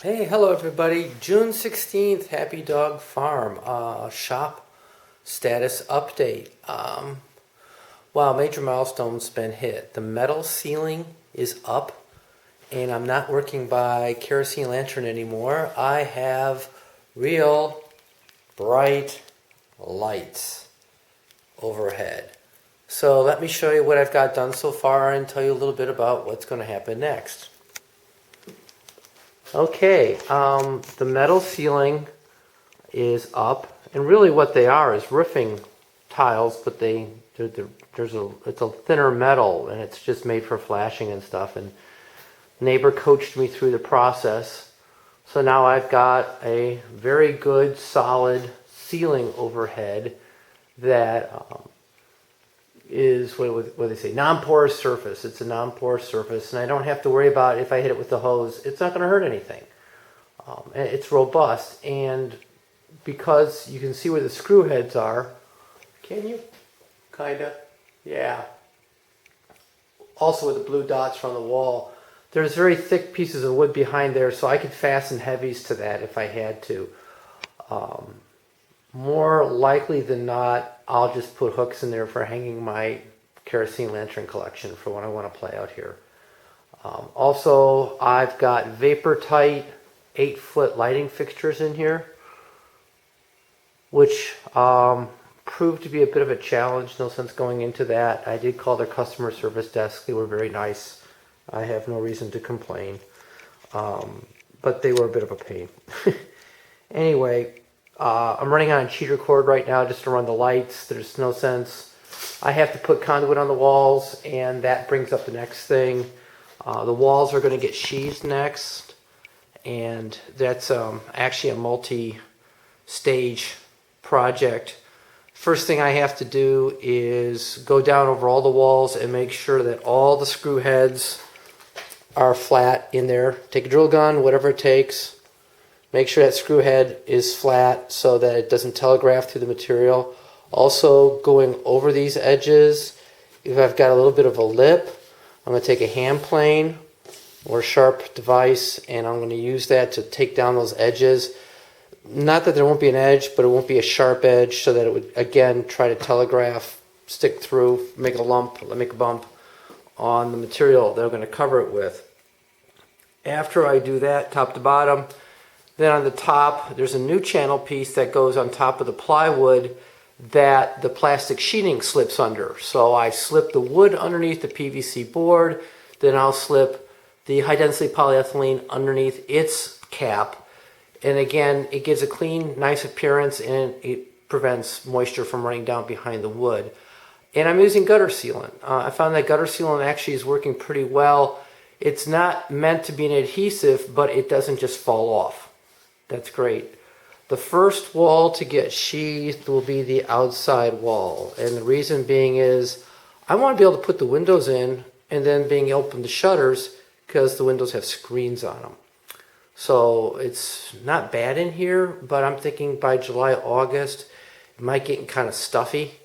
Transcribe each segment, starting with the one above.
Hey, hello everybody. June 16th, Happy Dog Farm shop status update. Wow, major milestone's been hit. The metal ceiling is up and I'm not working by kerosene lantern anymore. I have real bright lights overhead. So let me show you what I've got done so far and tell you a little bit about what's going to happen next. Okay, the metal ceiling is up, and really what they are is roofing tiles, but it's a thinner metal, and it's just made for flashing and stuff. And neighbor coached me through the process, so now I've got a very good, solid ceiling overhead that is what do they say? Non-porous surface. It's a non-porous surface, and I don't have to worry about if I hit it with the hose. It's not going to hurt anything. It's robust, and because you can see where the screw heads are, can you? Kinda, yeah. Also with the blue dots from the wall, there's very thick pieces of wood behind there, so I could fasten heavies to that if I had to. More likely than not, I'll just put hooks in there for hanging my kerosene lantern collection for when I want to play out here. Also, I've got vapor tight 8-foot lighting fixtures in here, which proved to be a bit of a challenge. No sense going into that. I did call their customer service desk. They were very nice. I have no reason to complain, but they were a bit of a pain. Anyway, I'm running on a cheater cord right now just to run the lights. There's no sense. I have to put conduit on the walls, and that brings up the next thing. The walls are going to get sheathed next, and that's actually a multi-stage project. First thing I have to do is go down over all the walls and make sure that all the screw heads are flat in there. Take a drill gun, whatever it takes. Make sure that screw head is flat so that it doesn't telegraph through the material. Also, going over these edges, if I've got a little bit of a lip, I'm going to take a hand plane or a sharp device, and I'm going to use that to take down those edges. Not that there won't be an edge, but it won't be a sharp edge, so that it would, again, try to telegraph, stick through, make a lump, make a bump on the material that I'm going to cover it with. After I do that, top to bottom, then on the top, there's a new channel piece that goes on top of the plywood that the plastic sheeting slips under. So I slip the wood underneath the PVC board, then I'll slip the high density polyethylene underneath its cap. And again, it gives a clean, nice appearance, and it prevents moisture from running down behind the wood. And I'm using gutter sealant. I found that gutter sealant actually is working pretty well. It's not meant to be an adhesive, but it doesn't just fall off. That's great. The first wall to get sheathed will be the outside wall. And the reason being is I want to be able to put the windows in and then being able to open the shutters because the windows have screens on them. So it's not bad in here, but I'm thinking by July, August, it might get kind of stuffy.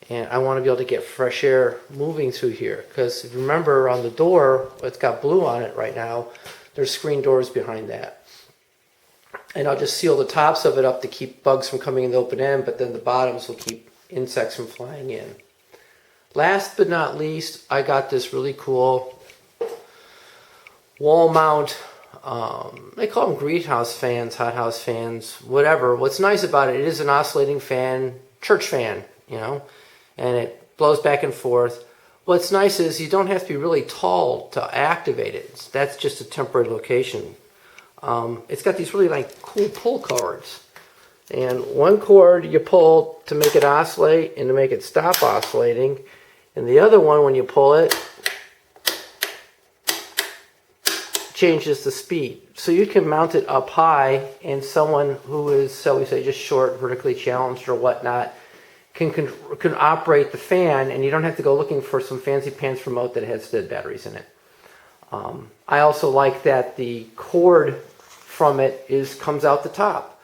And I want to be able to get fresh air moving through here. Because if you remember on the door, it's got blue on it right now, there's screen doors behind that. And I'll just seal the tops of it up to keep bugs from coming in the open end, but then the bottoms will keep insects from flying in. Last but not least, I got this really cool wall mount. They call them greenhouse fans, hothouse fans, whatever. What's nice about it, it is an oscillating fan, church fan, you know, and it blows back and forth. What's nice is you don't have to be really tall to activate it. That's just a temporary location. It's got these really like cool pull cords, and one cord you pull to make it oscillate and to make it stop oscillating, and the other one, when you pull it, changes the speed. So you can mount it up high, and someone who is, shall we say, just short, vertically challenged or whatnot can operate the fan, and you don't have to go looking for some fancy pants remote that has dead batteries in it. I also like that the cord from it comes out the top.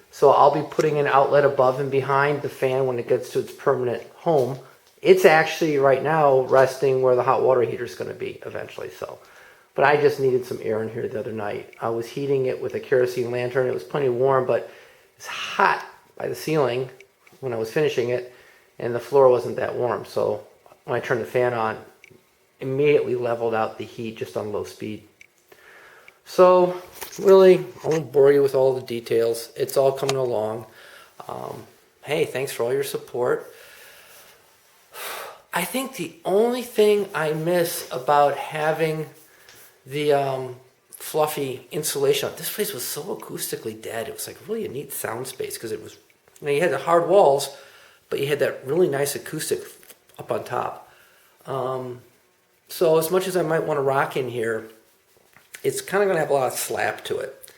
So I'll be putting an outlet above and behind the fan when it gets to its permanent home. It's actually right now resting where the hot water heater is going to be eventually. So But I just needed some air in here the other night. I was heating it with a kerosene lantern. It was plenty warm, but it's hot by the ceiling when I was finishing it, and the floor wasn't that warm. So when I turned the fan on, immediately leveled out the heat just on low speed. So really, I won't bore you with all the details. It's all coming along. Hey, thanks for all your support. I think the only thing I miss about having the fluffy insulation, this place was so acoustically dead. It was like really a neat sound space because it was, you had the hard walls, but you had that really nice acoustic up on top. So as much as I might want to rock in here, it's kind of going to have a lot of slap to it.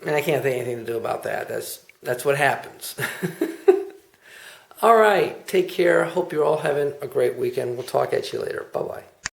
And I can't think of anything to do about that. That's what happens. All right, take care. Hope you're all having a great weekend. We'll talk at you later. Bye-bye.